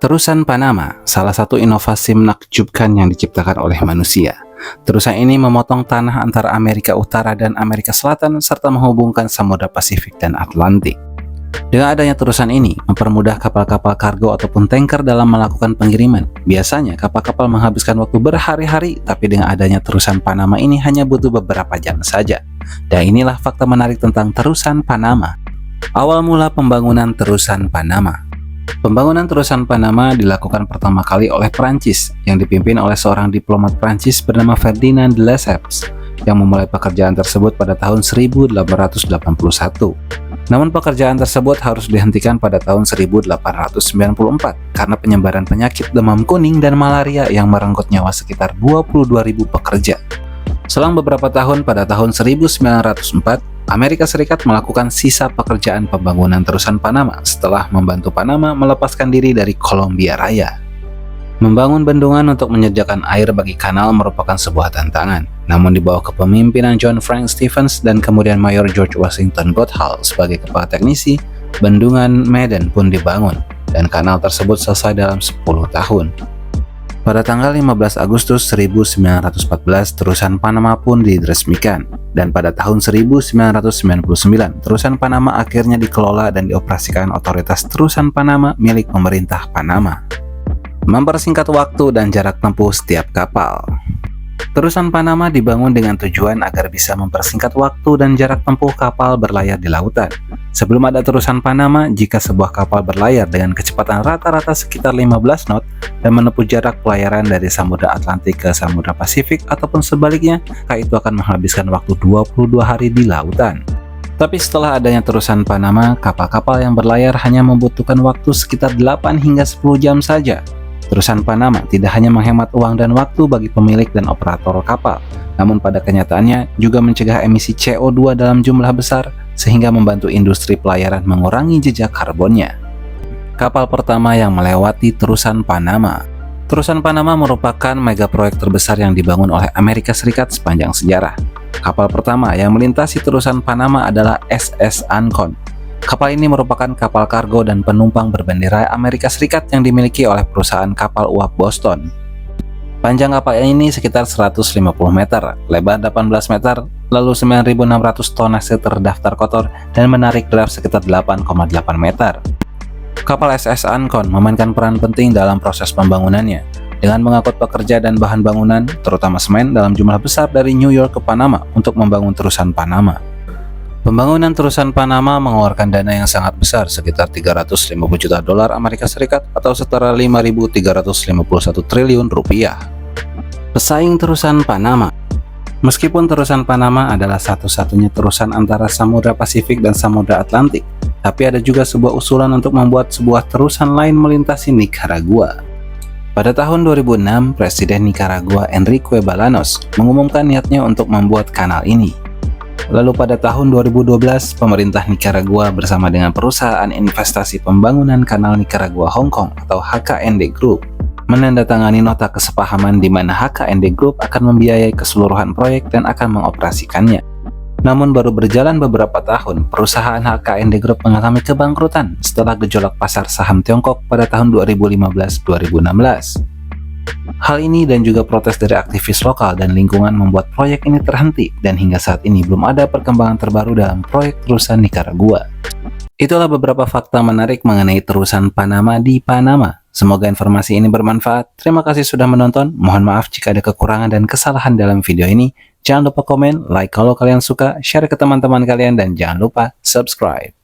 Terusan Panama, salah satu inovasi menakjubkan yang diciptakan oleh manusia. Terusan ini memotong tanah antara Amerika Utara dan Amerika Selatan serta menghubungkan Samudra Pasifik dan Atlantik. Dengan adanya terusan ini, mempermudah kapal-kapal kargo ataupun tanker dalam melakukan pengiriman. Biasanya, kapal-kapal menghabiskan waktu berhari-hari, tapi dengan adanya terusan Panama ini hanya butuh beberapa jam saja. Dan inilah fakta menarik tentang terusan Panama. Awal mula pembangunan terusan Panama. Pembangunan terusan Panama dilakukan pertama kali oleh Prancis, yang dipimpin oleh seorang diplomat Prancis bernama Ferdinand de Lesseps, yang memulai pekerjaan tersebut pada tahun 1881. Namun pekerjaan tersebut harus dihentikan pada tahun 1894 karena penyebaran penyakit demam kuning dan malaria yang merenggut nyawa sekitar 22.000 pekerja. Selang beberapa tahun pada tahun 1904, Amerika Serikat melakukan sisa pekerjaan pembangunan terusan Panama setelah membantu Panama melepaskan diri dari Colombia Raya. Membangun bendungan untuk menyediakan air bagi kanal merupakan sebuah tantangan. Namun di bawah kepemimpinan John Frank Stevens dan kemudian Mayor George Washington Goodhall sebagai kepala teknisi, bendungan Medan pun dibangun dan kanal tersebut selesai dalam 10 tahun. Pada tanggal 15 Agustus 1914, terusan Panama pun diresmikan, dan pada tahun 1999, terusan Panama akhirnya dikelola dan dioperasikan otoritas terusan Panama milik pemerintah Panama. Mempersingkat waktu dan jarak tempuh setiap kapal. Terusan Panama dibangun dengan tujuan agar bisa mempersingkat waktu dan jarak tempuh kapal berlayar di lautan. Sebelum ada terusan Panama, jika sebuah kapal berlayar dengan kecepatan rata-rata sekitar 15 knot dan menempuh jarak pelayaran dari Samudra Atlantik ke Samudra Pasifik ataupun sebaliknya, maka itu akan menghabiskan waktu 22 hari di lautan. Tapi setelah adanya terusan Panama, kapal-kapal yang berlayar hanya membutuhkan waktu sekitar 8 hingga 10 jam saja. Terusan Panama tidak hanya menghemat uang dan waktu bagi pemilik dan operator kapal, namun pada kenyataannya juga mencegah emisi CO2 dalam jumlah besar sehingga membantu industri pelayaran mengurangi jejak karbonnya. Kapal pertama yang melewati terusan Panama. Terusan Panama merupakan mega proyek terbesar yang dibangun oleh Amerika Serikat sepanjang sejarah. Kapal pertama yang melintasi terusan Panama adalah SS Ancon. Kapal ini merupakan kapal kargo dan penumpang berbendera Amerika Serikat yang dimiliki oleh perusahaan kapal uap Boston. Panjang kapal ini sekitar 150 meter, lebar 18 meter, lalu 9.600 tonnase terdaftar kotor dan menarik draft sekitar 8,8 meter. Kapal SS Ancon memainkan peran penting dalam proses pembangunannya, dengan mengangkut pekerja dan bahan bangunan, terutama semen dalam jumlah besar dari New York ke Panama untuk membangun terusan Panama. Pembangunan terusan Panama mengeluarkan dana yang sangat besar, sekitar 350 juta dolar Amerika Serikat atau setara 5.351 triliun rupiah. Pesaing terusan Panama. Meskipun terusan Panama adalah satu-satunya terusan antara Samudra Pasifik dan Samudra Atlantik, tapi ada juga sebuah usulan untuk membuat sebuah terusan lain melintasi Nicaragua. Pada tahun 2006, Presiden Nicaragua Enrique Bolaños mengumumkan niatnya untuk membuat kanal ini. Lalu pada tahun 2012, pemerintah Nicaragua bersama dengan perusahaan investasi pembangunan kanal Nicaragua Hong Kong atau HKND Group menandatangani nota kesepahaman di mana HKND Group akan membiayai keseluruhan proyek dan akan mengoperasikannya. Namun baru berjalan beberapa tahun, perusahaan HKND Group mengalami kebangkrutan setelah gejolak pasar saham Tiongkok pada tahun 2015-2016. Hal ini dan juga protes dari aktivis lokal dan lingkungan membuat proyek ini terhenti dan hingga saat ini belum ada perkembangan terbaru dalam proyek terusan Nicaragua. Itulah beberapa fakta menarik mengenai terusan Panama di Panama. Semoga informasi ini bermanfaat. Terima kasih sudah menonton. Mohon maaf jika ada kekurangan dan kesalahan dalam video ini. Jangan lupa komen, like kalau kalian suka, share ke teman-teman kalian, dan jangan lupa subscribe.